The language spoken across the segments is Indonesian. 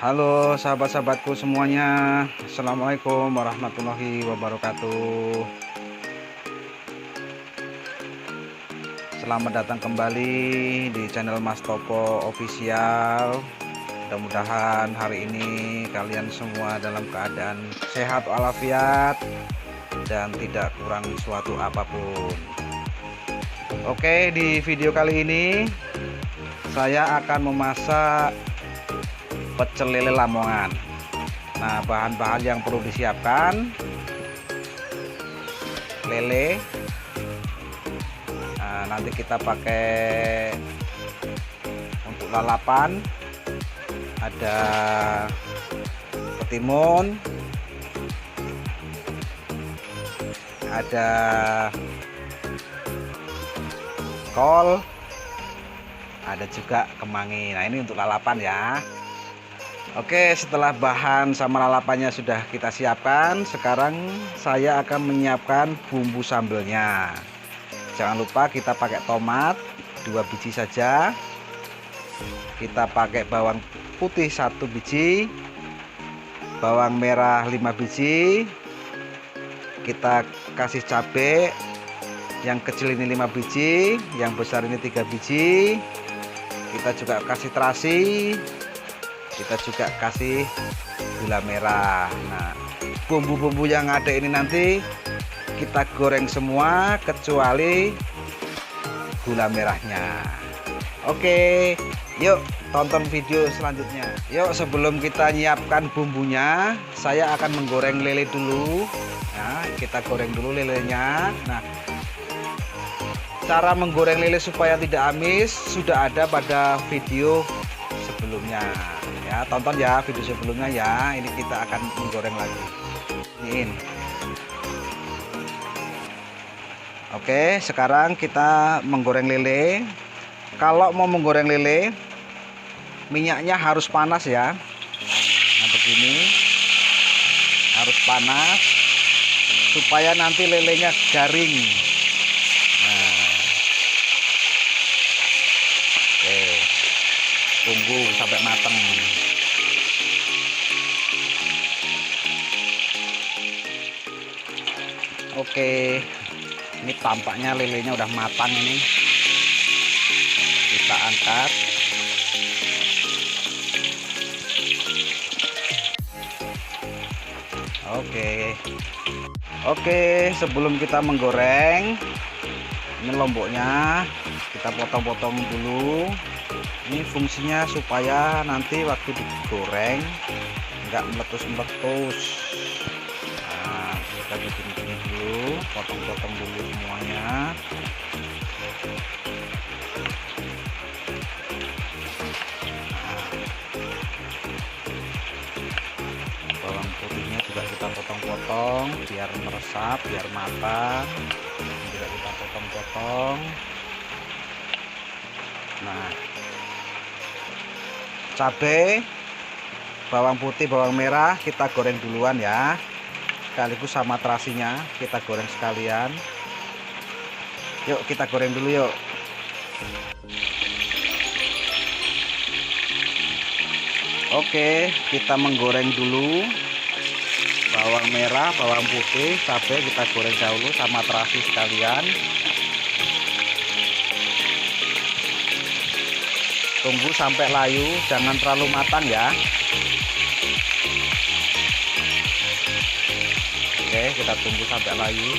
Halo sahabat-sahabatku semuanya, Assalamualaikum warahmatullahi wabarakatuh. Selamat datang kembali di channel Mas Topo Official. Mudah-mudahan hari ini kalian semua dalam keadaan sehat walafiat dan tidak kurang suatu apapun. Oke, di video kali ini saya akan memasak pecel lele Lamongan. Nah, bahan-bahan yang perlu disiapkan: lele. Nah, nanti kita pakai untuk lalapan, ada ketimun, ada kol, ada juga kemangi. Nah, ini untuk lalapan ya. Oke, setelah bahan sama lalapannya sudah kita siapkan, sekarang saya akan menyiapkan bumbu sambelnya. Jangan lupa kita pakai tomat 2 biji saja. Kita pakai bawang putih 1 biji, bawang merah 5 biji. Kita kasih cabai, yang kecil ini 5 biji, yang besar ini 3 biji. Kita juga kasih terasi. Kita juga kasih gula merah. Nah, bumbu-bumbu yang ada ini nanti kita goreng semua kecuali gula merahnya. Oke, yuk tonton video selanjutnya. Yuk, sebelum kita nyiapkan bumbunya, saya akan menggoreng lele dulu. Nah, kita goreng dulu lelenya. Nah, cara menggoreng lele supaya tidak amis sudah ada pada video sebelumnya ya, tonton ya video sebelumnya ya. Ini kita akan menggoreng lagi. Ini. Oke, sekarang kita menggoreng lele. Kalau mau menggoreng lele, minyaknya harus panas ya. Nah, begini, harus panas supaya nanti lelenya garing. Nah, oke, tunggu sampai matang. Oke, ini tampaknya lelenya udah matang ini. Kita angkat. Oke, sebelum kita menggoreng, ini lomboknya kita potong-potong dulu. Ini fungsinya supaya nanti waktu digoreng nggak meletus-meletus. Nah, kita begini dulu, potong-potong dulu semuanya. Nah, bawang putihnya juga kita potong-potong biar meresap, biar matang. Ini juga kita potong-potong. Nah, cabai, bawang putih, bawang merah kita goreng duluan ya, sekaligus sama terasinya kita goreng sekalian. Yuk kita goreng dulu yuk. Oke, kita menggoreng dulu bawang merah, bawang putih, cabai kita goreng dahulu sama terasi sekalian. Tunggu sampai layu, jangan terlalu matang ya. Oke, kita tunggu sampai layu.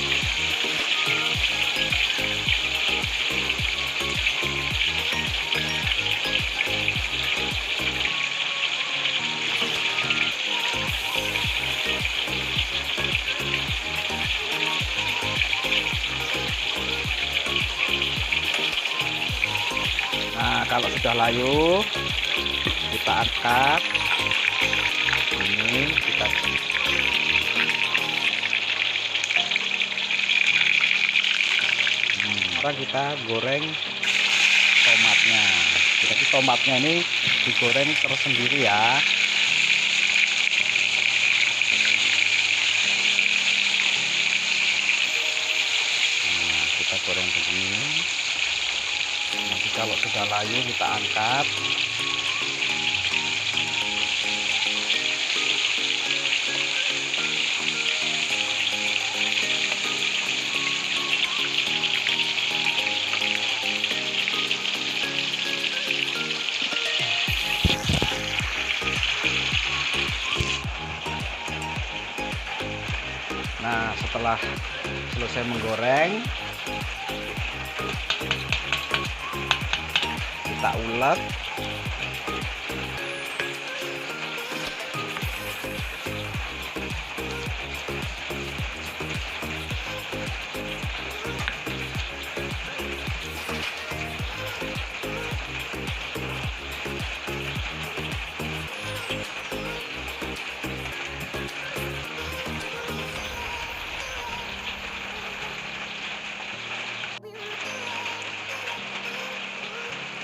Nah, kalau sudah layu, kita angkat. Ini kita sekarang kita goreng tomatnya. Jadi tomatnya ini digoreng tersendiri ya. Nah, kita goreng begini. Nanti kalau sudah layu kita angkat. Nah, setelah selesai menggoreng, kita ulek.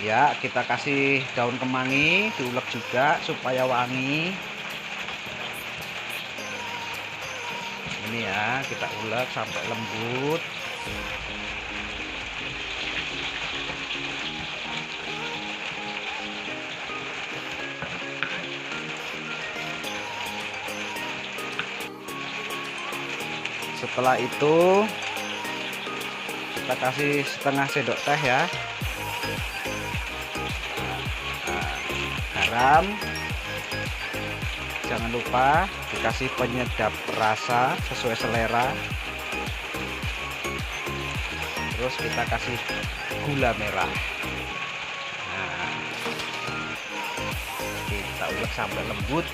Ya, kita kasih daun kemangi, diulek juga supaya wangi. Ini ya, kita ulek sampai lembut. Setelah itu kita kasih setengah sendok teh ya. Garam, jangan lupa dikasih penyedap rasa sesuai selera. Terus kita kasih gula merah. Nah, kita ulek sampai lembut.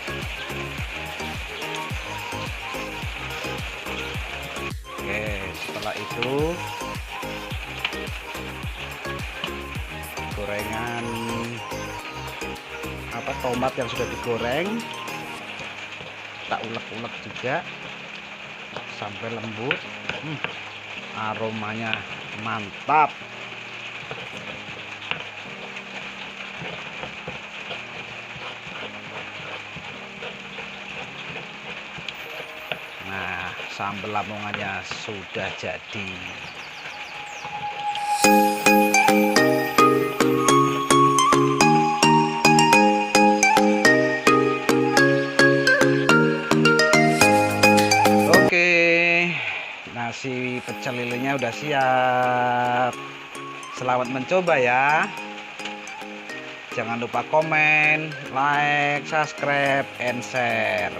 Oke, setelah itu gorengan tomat yang sudah digoreng kita ulek-ulek juga sampai lembut. Aromanya mantap. Nah, sambal lamongannya sudah jadi. Nasi pecel lelenya udah siap. Selamat mencoba ya. Jangan lupa komen, like, subscribe, and share.